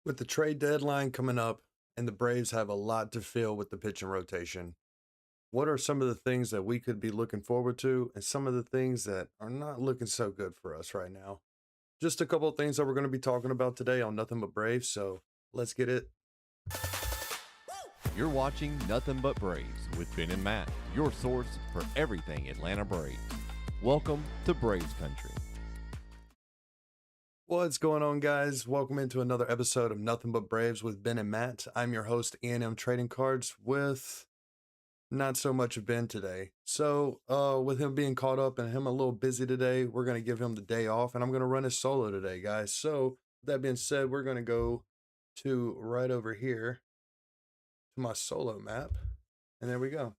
With the trade deadline coming up and the Braves have a lot to fill with the pitching rotation, what are some of the things that we could be looking forward to and some of the things that are not looking so good for us right now? Just a couple of things that we're going to be talking about today on Nothing But Braves. So let's get it. You're watching Nothing But Braves with Ben and Matt, your source for everything Atlanta Braves. Welcome to Braves Country. What's going on, guys? Welcome into another episode of Nothing But Braves with Ben and Matt. I'm your host, E&M Trading Cards, with not so much of Ben today. So, with him being caught up and him a little busy today, we're going to give him the day off, and I'm going to run his solo today, guys. So, with that being said, we're going to go to right over here to my solo map, and there we go.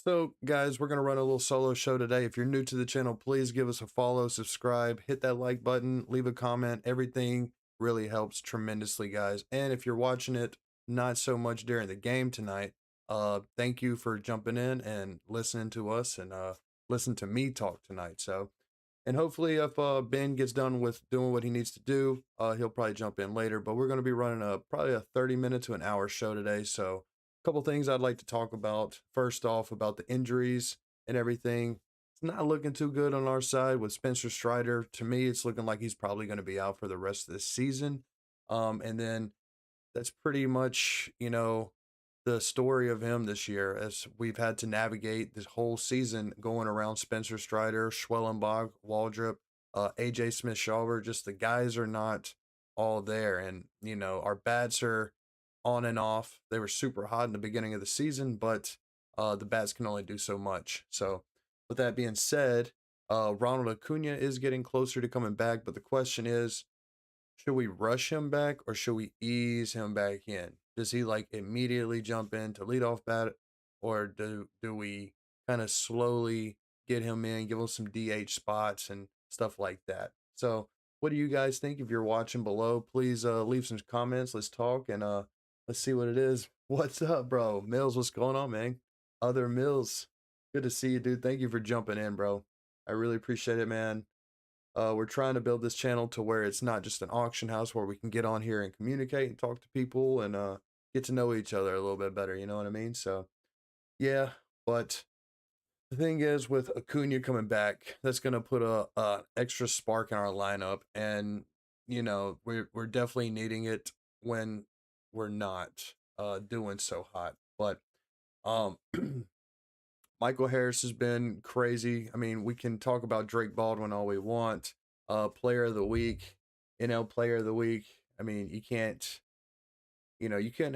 So, guys, we're going to run a little solo show today. If you're new to the channel, please give us a follow, subscribe, hit that like button, leave a comment. Everything really helps tremendously, guys. And if you're watching it not so much during the game tonight, thank you for jumping in and listening to us and listen to me talk tonight. So, and hopefully if Ben gets done with doing what he needs to do, he'll probably jump in later. But we're going to be running probably a 30-minute to an hour show today. So couple things I'd like to talk about. First off, about the injuries and everything. It's not looking too good on our side with Spencer Strider. To me, it's looking like he's probably going to be out for the rest of this season. And then that's pretty much, the story of him this year, as we've had to navigate this whole season going around Spencer Strider, Schwellenbach, Waldrop, AJ Smith-Shawver. Just the guys are not all there. And, our bats are on and off. They were super hot in the beginning of the season, but the bats can only do so much. So, with that being said, Ronald Acuna is getting closer to coming back, but the question is, should we rush him back or should we ease him back in? Does he like immediately jump in to lead off bat, or do we kind of slowly get him in, give him some DH spots and stuff like that? So, what do you guys think? If you're watching below, please leave some comments. Let's talk and let's see what it is. What's up, bro? Mills, what's going on, man? Other Mills, good to see you, dude. Thank you for jumping in, bro. I really appreciate it, man. We're trying to build this channel to where it's not just an auction house where we can get on here and communicate and talk to people and get to know each other a little bit better. You know what I mean? So, yeah. But the thing is, with Acuna coming back, that's gonna put a extra spark in our lineup, and we're definitely needing it when we're not doing so hot. But um Michael Harris has been crazy. I mean, we can talk about Drake Baldwin all we want. Player of the week, Player of the week. I mean, you can't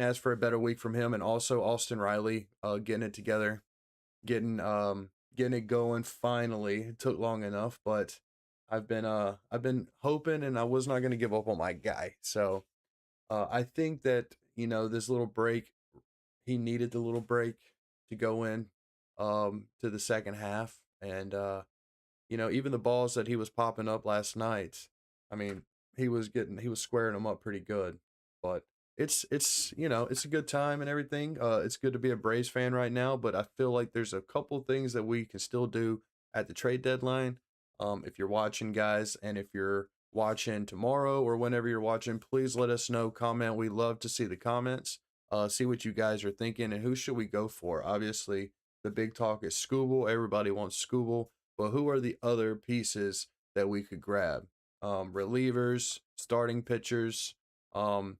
ask for a better week from him. And also Austin Riley, getting it together, getting it going finally. It took long enough, but I've been hoping, and I was not going to give up on my guy. So I think that, this little break, he needed the little break to go in to the second half. And even the balls that he was popping up last night, I mean, he was squaring them up pretty good. But it's a good time and everything. It's good to be a Braves fan right now, but I feel like there's a couple things that we can still do at the trade deadline. If you're watching, guys, and if you're watching tomorrow or whenever you're watching, please let us know. Comment. We love to see the comments. See what you guys are thinking and who should we go for. Obviously, the big talk is Scooble. Everybody wants Scooble, but who are the other pieces that we could grab? Relievers, starting pitchers,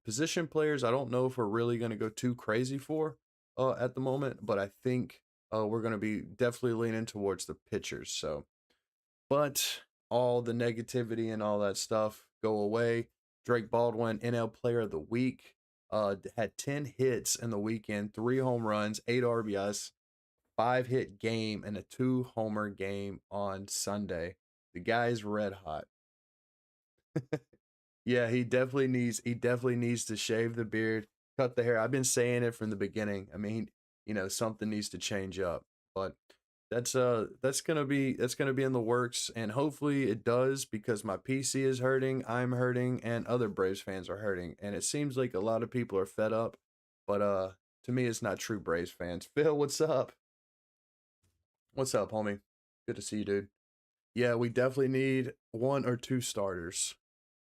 position players. I don't know if we're really going to go too crazy for at the moment, but I think we're going to be definitely leaning towards the pitchers. So, but all the negativity and all that stuff go away. Drake Baldwin, NL Player of the Week, had 10 hits in the weekend, 3 home runs, 8 RBIs, 5-hit game, and a 2-homer game on Sunday. The guy's red hot. Yeah, he definitely needs to shave the beard, cut the hair. I've been saying it from the beginning. I mean, something needs to change up. But that's gonna be in the works, and hopefully it does, because my PC is hurting, I'm hurting, and other Braves fans are hurting. And it seems like a lot of people are fed up, but to me it's not true Braves fans. Phil, what's up? What's up, homie? Good to see you, dude. Yeah, we definitely need 1 or 2 starters.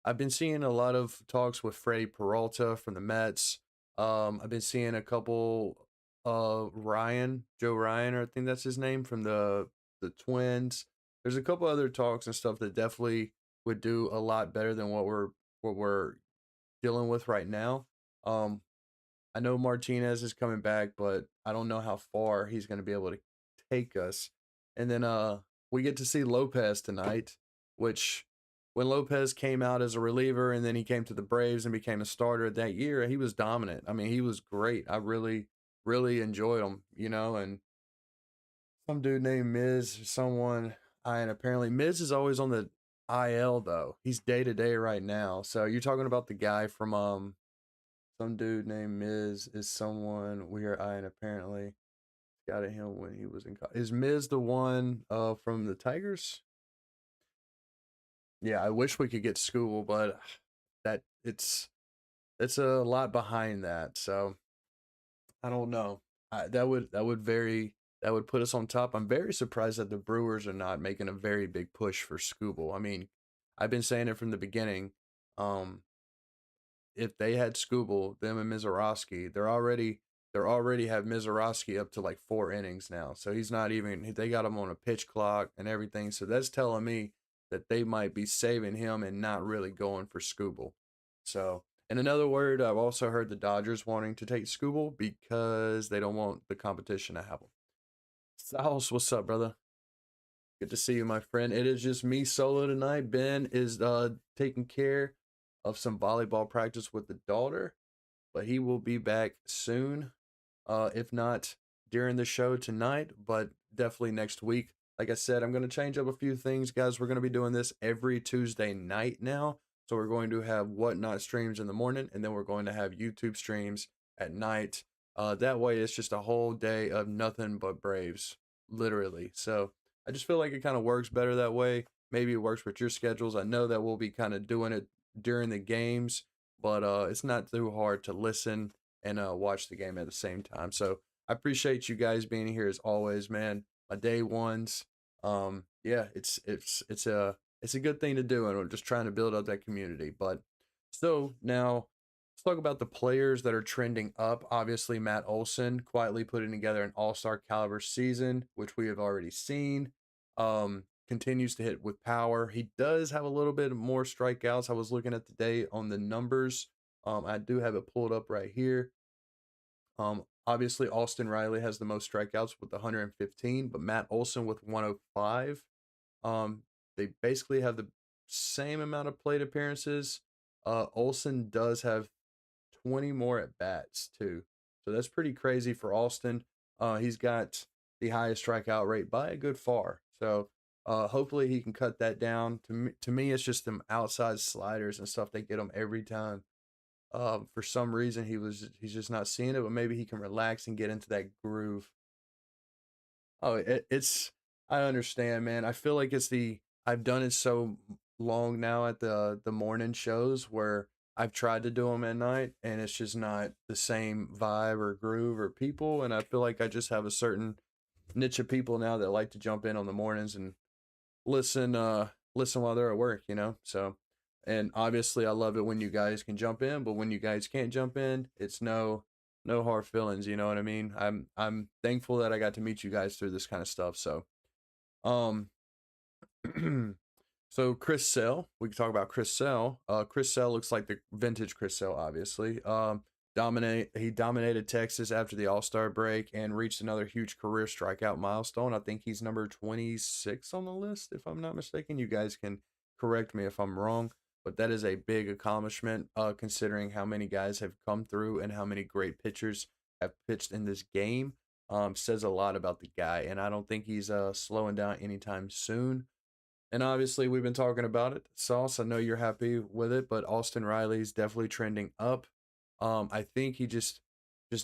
I've been seeing a lot of talks with Freddie Peralta from the Mets. I've been seeing a couple Joe Ryan, or I think that's his name, from the Twins. There's a couple other talks and stuff that definitely would do a lot better than what we're dealing with right now. Um, I know Martinez is coming back, but I don't know how far he's going to be able to take us. And then we get to see Lopez tonight, which when Lopez came out as a reliever and then he came to the Braves and became a starter that year, he was dominant. I mean, he was great. I really enjoyed him, and some dude named Miz, someone and apparently Miz is always on the IL though. He's day to day right now. So you're talking about the guy from some dude named Miz is someone we are eyeing apparently. Got at him when he was in college. Is Miz the one from the Tigers? Yeah, I wish we could get Scooble, but that it's a lot behind that. So I don't know. That would put us on top. I'm very surprised that the Brewers are not making a very big push for Scooble. I mean, I've been saying it from the beginning. Um, if they had Scooble, them and Mizorowski, they're already have Mizorowski up to like 4 innings now. So he's not even they got him on a pitch clock and everything. So that's telling me that they might be saving him and not really going for Scooble. So in another word, I've also heard the Dodgers wanting to take Scooble because they don't want the competition to have him. Styles, what's up, brother? Good to see you, my friend. It is just me solo tonight. Ben is taking care of some volleyball practice with the daughter, but he will be back soon. If not during the show tonight, but definitely next week. Like I said, I'm going to change up a few things, guys. We're going to be doing this every Tuesday night now. So we're going to have Whatnot streams in the morning, and then we're going to have YouTube streams at night. That way, it's just a whole day of nothing but Braves, literally. So I just feel like it kind of works better that way. Maybe it works with your schedules. I know that we'll be kind of doing it during the games, but it's not too hard to listen and watch the game at the same time. So I appreciate you guys being here as always, man. My day ones. Yeah, it's a good thing to do, and we're just trying to build up that community. But so now let's talk about the players that are trending up. Obviously, Matt Olson quietly putting together an all-star caliber season, which we have already seen. Continues to hit with power. He does have a little bit more strikeouts. I was looking at today on the numbers. I do have it pulled up right here. Obviously, Austin Riley has the most strikeouts with 115, but Matt Olson with 105. They basically have the same amount of plate appearances. Olson does have 20 more at bats too, so that's pretty crazy for Austin. He's got the highest strikeout rate by a good far. So hopefully he can cut that down. To me, it's just them outside sliders and stuff. They get them every time. For some reason he's just not seeing it, but maybe he can relax and get into that groove. Oh, it's I understand, man. I feel like I've done it so long now at the morning shows where I've tried to do them at night, and it's just not the same vibe or groove or people. And I feel like I just have a certain niche of people now that like to jump in on the mornings and listen while they're at work. So, and obviously I love it when you guys can jump in, but when you guys can't jump in, it's no hard feelings, you know what I mean? I'm thankful that I got to meet you guys through this kind of stuff. So um so Chris Sale, we can talk about Chris Sale. Chris Sale looks like the vintage Chris Sale, obviously. He dominated Texas after the All-Star break and reached another huge career strikeout milestone. I think he's number 26 on the list, if I'm not mistaken. You guys can correct me if I'm wrong, but that is a big accomplishment, considering how many guys have come through and how many great pitchers have pitched in this game. Says a lot about the guy, and I don't think he's slowing down anytime soon. And obviously, we've been talking about it. Sauce, I know you're happy with it, but Austin Riley's definitely trending up. I think he just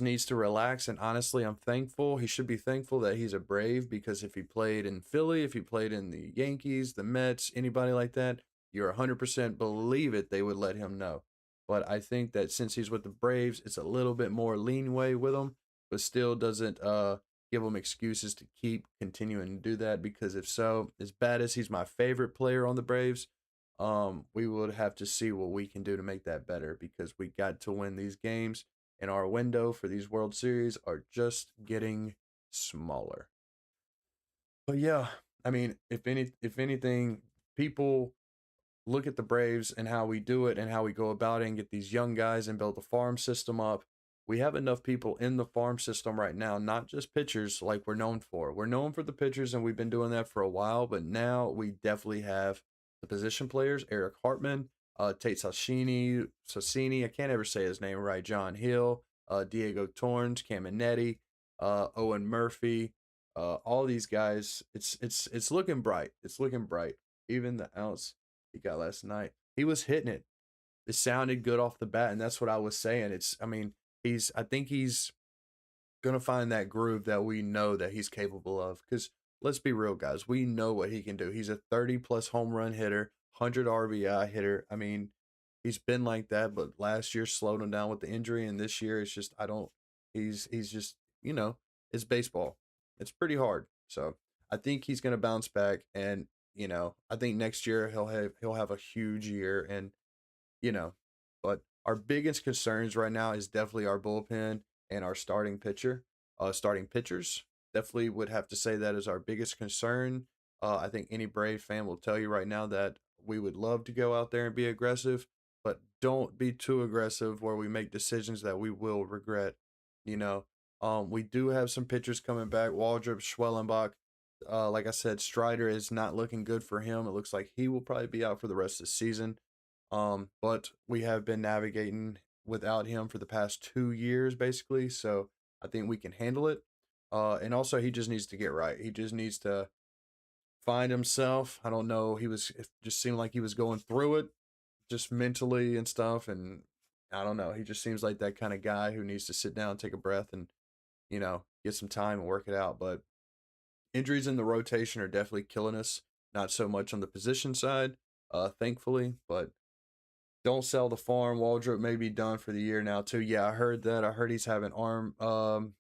needs to relax. And honestly, I'm thankful. He should be thankful that he's a Brave, because if he played in Philly, if he played in the Yankees, the Mets, anybody like that, you're 100% believe it, they would let him know. But I think that since he's with the Braves, it's a little bit more leanway with him, but still doesn't give him excuses to keep continuing to do that, because if so, as bad as he's my favorite player on the Braves, we would have to see what we can do to make that better because we got to win these games, and our window for these World Series are just getting smaller. But yeah, I mean, if anything, people look at the Braves and how we do it and how we go about it and get these young guys and build the farm system up. We have enough people in the farm system right now, not just pitchers like we're known for. We're known for the pitchers and we've been doing that for a while, but now we definitely have the position players, Eric Hartman, Tate Sassini, I can't ever say his name right, John Hill, Diego Torrens, Caminetti, Owen Murphy, all these guys. It's looking bright. It's looking bright. Even the outs he got last night. He was hitting it. It sounded good off the bat, and that's what I was saying. I mean, I think he's gonna find that groove that we know that he's capable of. Because let's be real, guys, we know what he can do. He's a 30+ home run hitter, 100 RBI hitter. I mean, he's been like that, but last year slowed him down with the injury, and this year it's just I don't. He's just it's baseball. It's pretty hard. So I think he's gonna bounce back, and I think next year he'll have a huge year, and you know, but our biggest concerns right now is definitely our bullpen and our starting pitchers. Definitely would have to say that is our biggest concern. I think any Brave fan will tell you right now that we would love to go out there and be aggressive, but don't be too aggressive where we make decisions that we will regret. You know, we do have some pitchers coming back. Waldrop, Schwellenbach. Like I said, Strider is not looking good for him. It looks like he will probably be out for the rest of the season. But we have been navigating without him for the past 2 years, basically. So I think we can handle it. And also he just needs to get right. He just needs to find himself. I don't know. It just seemed like he was going through it just mentally and stuff. And I don't know. He just seems like that kind of guy who needs to sit down, take a breath, and, get some time and work it out. But injuries in the rotation are definitely killing us. Not so much on the position side, thankfully, but don't sell the farm. Waldrop may be done for the year now too. Yeah, I heard that. I heard he's having arm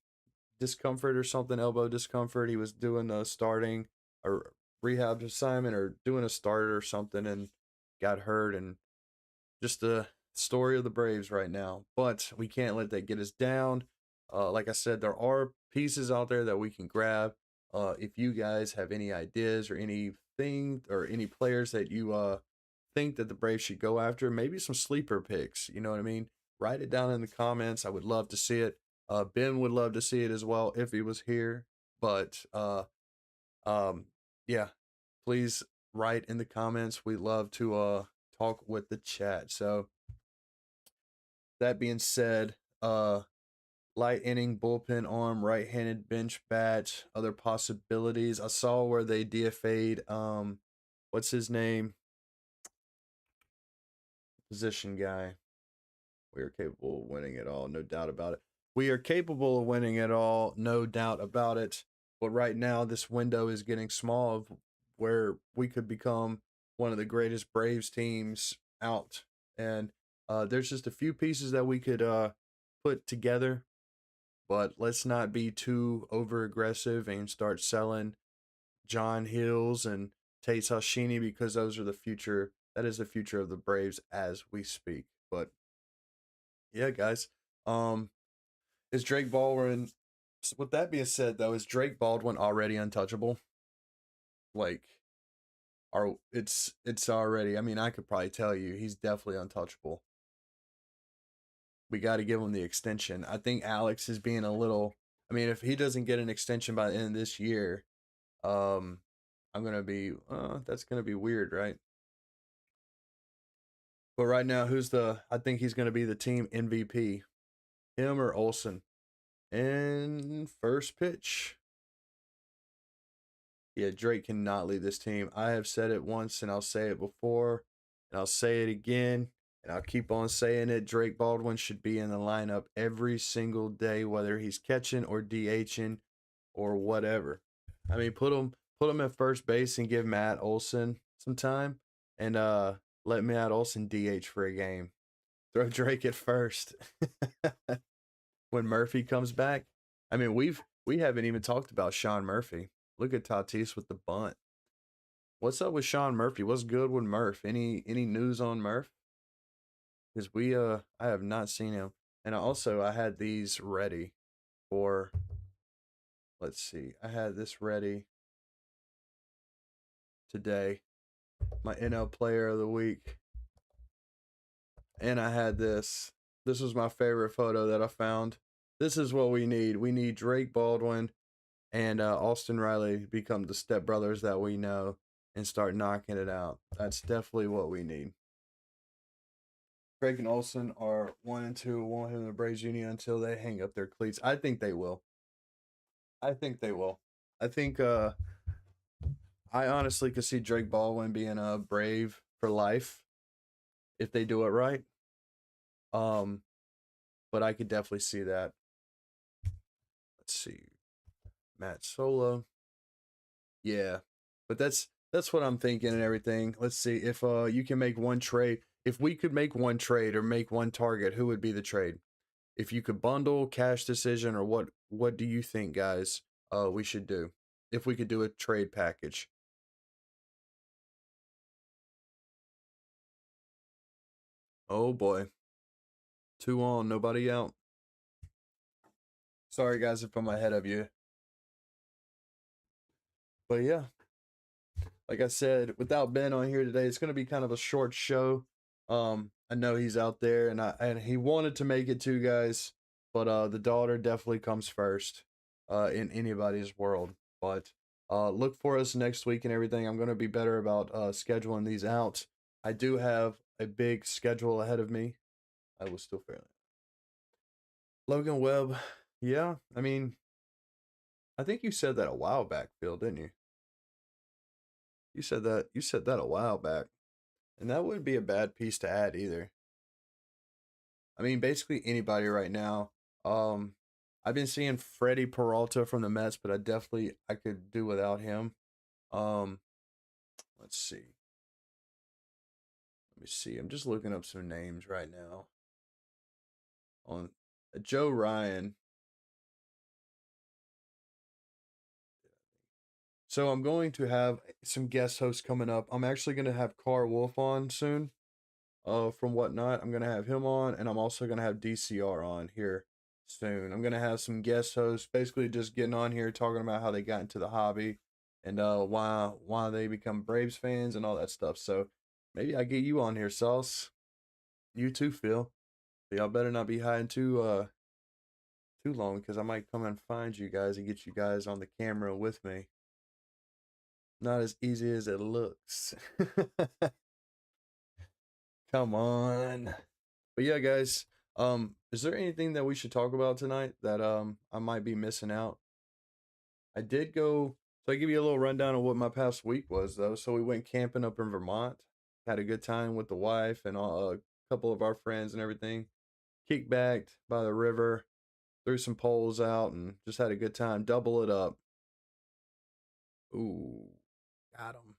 discomfort or something, elbow discomfort. He was doing a starting or rehab assignment or doing a starter or something and got hurt, and just the story of the Braves right now. But we can't let that get us down. Like I said, there are pieces out there that we can grab. If you guys have any ideas or anything or any players that you think that the Braves should go after, maybe some sleeper picks, you know what I mean? Write it down in the comments. I would love to see it. Ben would love to see it as well if he was here. But um, yeah, please write in the comments. We love to talk with the chat. So that being said, light inning, bullpen arm, right-handed bench bat, other possibilities. I saw where they DFA'd what's his name? Position guy. We are capable of winning it all, no doubt about it. We are capable of winning it all, no doubt about it. But right now, this window is getting small of where we could become one of the greatest Braves teams out. And there's just a few pieces that we could put together, but let's not be too over aggressive and start selling John Hills and Tate Sassini because those are the future. That is the future of the Braves as we speak. But yeah, guys. Is Drake Baldwin? With that being said, though, is Drake Baldwin already untouchable? Like, it's already. I mean, I could probably tell you he's definitely untouchable. We got to give him the extension. I think Alex is being a little. I mean, if he doesn't get an extension by the end of this year, I'm gonna be. That's gonna be weird, right? But right now, I think he's gonna be the team MVP. Him or Olsen. And first pitch. Yeah, Drake cannot lead this team. I have said it once and I'll say it before and I'll say it again and I'll keep on saying it. Drake Baldwin should be in the lineup every single day, whether he's catching or DHing or whatever. I mean, put him at first base and give Matt Olson some time and let Matt Olson DH for a game. Throw Drake at first. When Murphy comes back. I mean, we haven't even talked about Sean Murphy. Look at Tatis with the bunt. What's up with Sean Murphy? What's good with Murph? Any news on Murph? Because I have not seen him. And I had these ready for, let's see, I had this ready today, my NL player of the week. And I had this. This was my favorite photo that I found. This is what we need. We need Drake Baldwin and Austin Riley to become the stepbrothers that we know and start knocking it out. That's definitely what we need. Craig and Olsen are 1 and 2, want him in the Braves Union until they hang up their cleats. I think they will. I think they will. I think I honestly could see Drake Baldwin being a Brave for life if they do it right. Um, but I could definitely see that. Let's see. Matt Sola. Yeah. But that's what I'm thinking and everything. Let's see if you can make one trade. If we could make one trade or make one target, who would be the trade? If you could bundle, cash decision, or what do you think, guys, we should do? If we could do a trade package. Oh boy. 2 on, nobody out. Sorry guys if I'm ahead of you. But yeah, like I said, without Ben on here today, it's gonna be kind of a short show. I know he's out there and he wanted to make it too, guys, but the daughter definitely comes first in anybody's world. But look for us next week and everything. I'm gonna be better about scheduling these out. I do have a big schedule ahead of me. I was still fairly Logan Webb. Yeah, I mean, I think you said that a while back, Phil, didn't you? You said that a while back. And that wouldn't be a bad piece to add either. I mean, basically anybody right now. Um, I've been seeing Freddie Peralta from the Mets, but I could do without him. Um, let's see. Let me see. I'm just looking up some names right now. On Joe Ryan. So I'm going to have some guest hosts coming up. I'm actually going to have Carl Wolf on soon. From Whatnot. I'm gonna have him on, and I'm also gonna have DCR on here soon. I'm gonna have some guest hosts, basically just getting on here talking about how they got into the hobby and why they become Braves fans and all that stuff. So maybe I get you on here, Sauce. You too, Phil. Y'all better not be hiding too long, because I might come and find you guys and get you guys on the camera with me. Not as easy as it looks. Come on. But yeah, guys, is there anything that we should talk about tonight that I might be missing out? I did go, so I give you a little rundown of what my past week was though. So we went camping up in Vermont, had a good time with the wife and a couple of our friends and everything. Kicked back by the river, threw some poles out, and just had a good time. Double it up. Ooh, got him.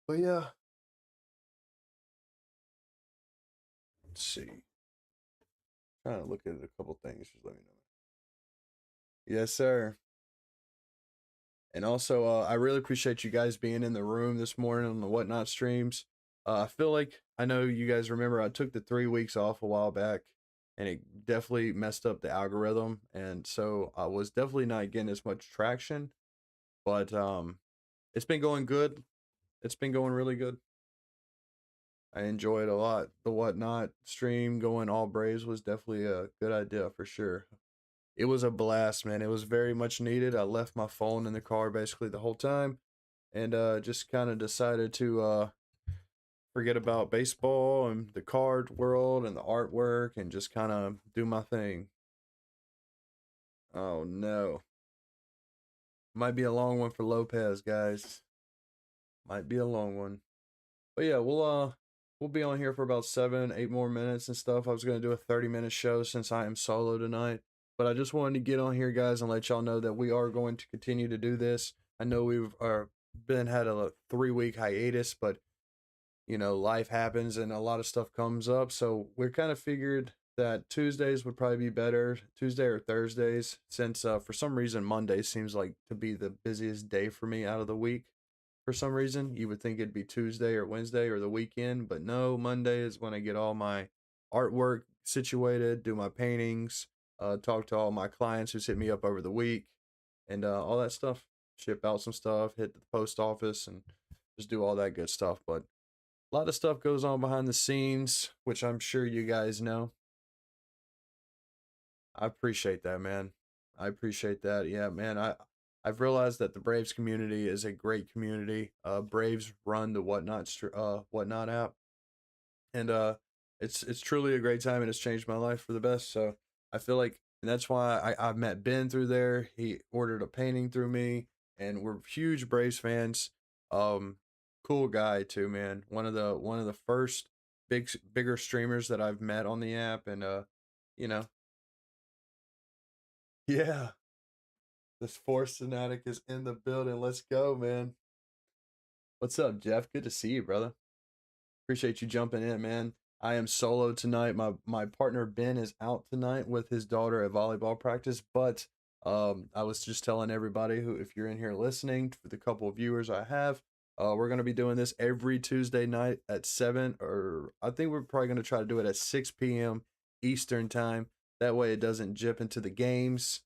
But yeah, let's see. Trying to look at a couple things. Just let me know. Yes, sir. And also, I really appreciate you guys being in the room this morning on the Whatnot streams. I feel like I know you guys remember I took the 3 weeks off a while back, and it definitely messed up the algorithm, and so I was definitely not getting as much traction. But it's been going good. It's been going really good. I enjoy it a lot. The Whatnot stream going all Braves was definitely a good idea for sure. It was a blast, man. It was very much needed. I left my phone in the car basically the whole time and just kind of decided to forget about baseball and the card world and the artwork and just kind of do my thing. Oh no. Might be a long one for Lopez, guys. Might be a long one. But yeah, we'll be on here for about 7, 8 more minutes and stuff. I was gonna do a 30-minute show since I am solo tonight. But I just wanted to get on here, guys, and let y'all know that we are going to continue to do this. I know we've been had a 3-week hiatus, but you know, life happens and a lot of stuff comes up. So we're kind of figured that Tuesdays would probably be better, Tuesday or Thursdays, since for some reason Monday seems like to be the busiest day for me out of the week. for some reason. You would think it'd be Tuesday or Wednesday or the weekend, but no, Monday is when I get all my artwork situated, do my paintings, talk to all my clients who's hit me up over the week, and all that stuff. Ship out some stuff, hit the post office, and just do all that good stuff. But a lot of stuff goes on behind the scenes, which I'm sure you guys know. I appreciate that, man. I appreciate that. Yeah, man. I've realized that the Braves community is a great community. Braves run the Whatnot app, and it's truly a great time, and it's changed my life for the best. So I feel like, and that's why I met Ben through there. He ordered a painting through me, and we're huge Braves fans. Um, cool guy too, man. One of the first bigger streamers that I've met on the app, and you know, yeah, this Force fanatic is in the building. Let's go, man. What's up, Jeff? Good to see you, brother. Appreciate you jumping in, man. I am solo tonight. My partner Ben is out tonight with his daughter at volleyball practice, but I was just telling everybody who, if you're in here listening, for the couple of viewers I have, we're gonna be doing this every Tuesday night at 7, or I think we're probably gonna try to do it at 6 p.m. Eastern time. That way it doesn't jip into the games.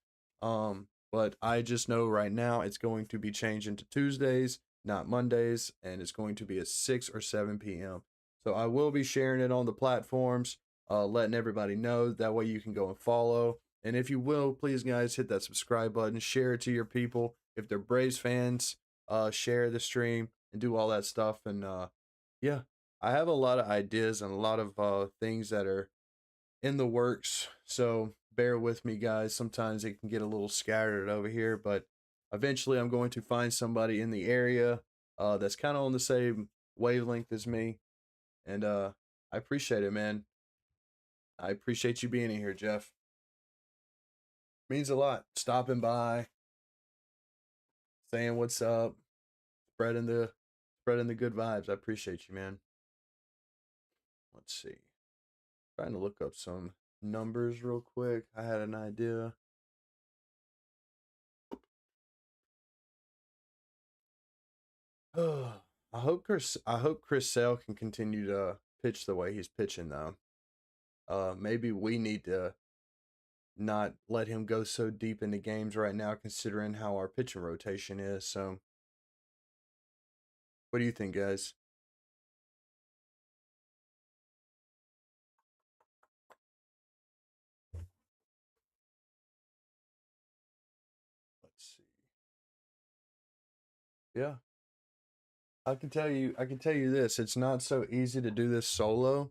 But I just know right now it's going to be changing to Tuesdays, not Mondays, and it's going to be at 6 or 7 p.m. So I will be sharing it on the platforms, letting everybody know. That way you can go and follow. And if you will, please, guys, hit that subscribe button, share it to your people. If they're Braves fans, share the stream and do all that stuff. And yeah, I have a lot of ideas and a lot of things that are in the works. So bear with me, guys. Sometimes it can get a little scattered over here, but eventually I'm going to find somebody in the area that's kind of on the same wavelength as me. And I appreciate it, man. I appreciate you being in here, Jeff. Means a lot. Stopping by, saying what's up, spreading the spreading the good vibes. I appreciate you, man. Let's see. Trying to look up some numbers real quick. I had an idea. I hope Chris Sale can continue to pitch the way he's pitching though. Maybe we need to not let him go so deep into games right now, considering how our pitching rotation is. So, what do you think, guys? Let's see. Yeah, I can tell you this. It's not so easy to do this solo.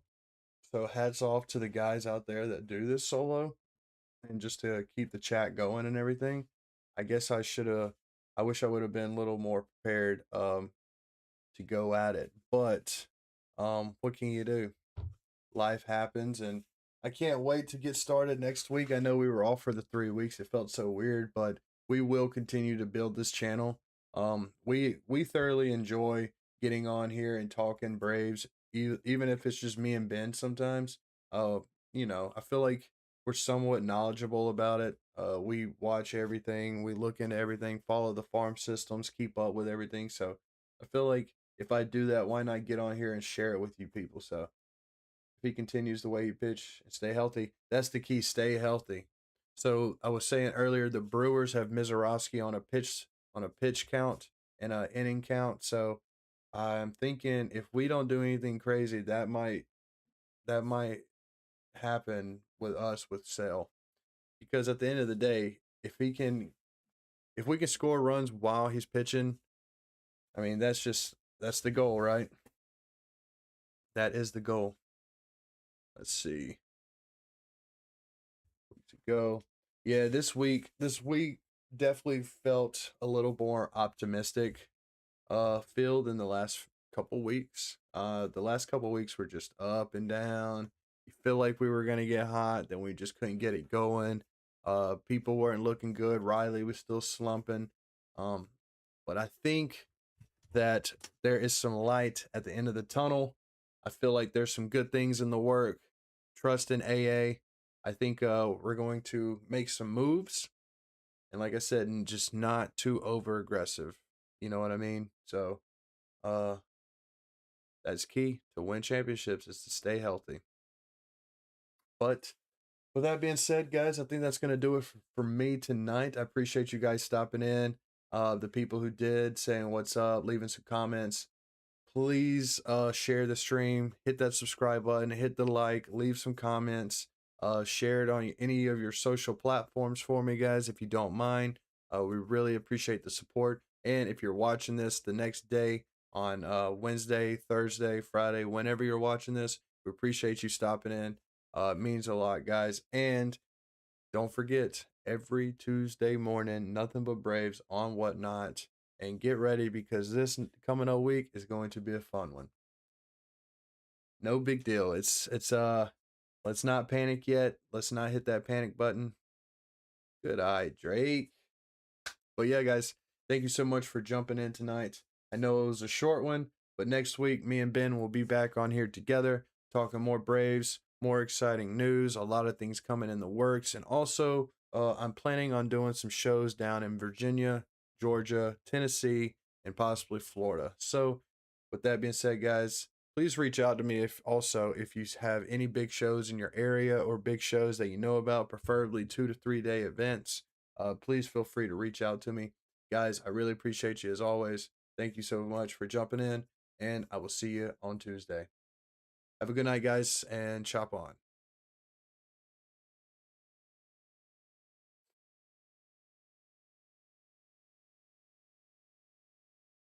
So hats off to the guys out there that do this solo, and just to keep the chat going and everything. I guess I wish I would have been a little more prepared to go at it. But what can you do? Life happens, and I can't wait to get started next week. I know we were off for the 3 weeks. It felt so weird, but we will continue to build this channel. We thoroughly enjoy getting on here and talking Braves, even if it's just me and Ben sometimes. Uh, I feel like we're somewhat knowledgeable about it. We watch everything, we look into everything, follow the farm systems, keep up with everything. So I feel like if I do that, why not get on here and share it with you people? So if he continues the way he pitch and stay healthy, that's the key. Stay healthy. So I was saying earlier, the Brewers have Mizorowski on a pitch count and a inning count. So I'm thinking if we don't do anything crazy, that might happen with us with Sale. Because at the end of the day, if we can score runs while he's pitching, I mean that's the goal, right? That is the goal. Let's see. To go. Yeah, this week definitely felt a little more optimistic feel than the last couple weeks. The last couple weeks were just up and down. You feel like we were gonna get hot, then we just couldn't get it going. People weren't looking good. Riley was still slumping. Um, but I think that there is some light at the end of the tunnel. I feel like there's some good things in the work. Trust in AA. I think we're going to make some moves, and like I said, and just not too over aggressive. You know what I mean? So That's key to win championships is to stay healthy. But with that being said, guys, I think that's going to do it for me tonight. I appreciate you guys stopping in. The people who did saying what's up, leaving some comments. Please share the stream, hit that subscribe button, hit the like, leave some comments, share it on any of your social platforms for me, guys, if you don't mind. We really appreciate the support. And if you're watching this the next day on Wednesday, Thursday, Friday, whenever you're watching this, we appreciate you stopping in. It means a lot, guys. And don't forget, every Tuesday morning, nothing but Braves on Whatnot. And get ready because this coming up week is going to be a fun one. No big deal. It's let's not panic yet. Let's not hit that panic button. Good eye, Drake. But yeah, guys, thank you so much for jumping in tonight. I know it was a short one, but next week, me and Ben will be back on here together talking more Braves, more exciting news, a lot of things coming in the works. And also, I'm planning on doing some shows down in Virginia, Georgia, Tennessee, and possibly Florida. So, with that being said, guys, please reach out to me if you have any big shows in your area or big shows that you know about, preferably 2 to 3 day events. Please feel free to reach out to me. Guys, I really appreciate you as always. Thank you so much for jumping in, and I will see you on Tuesday. Have a good night, guys, and chop on.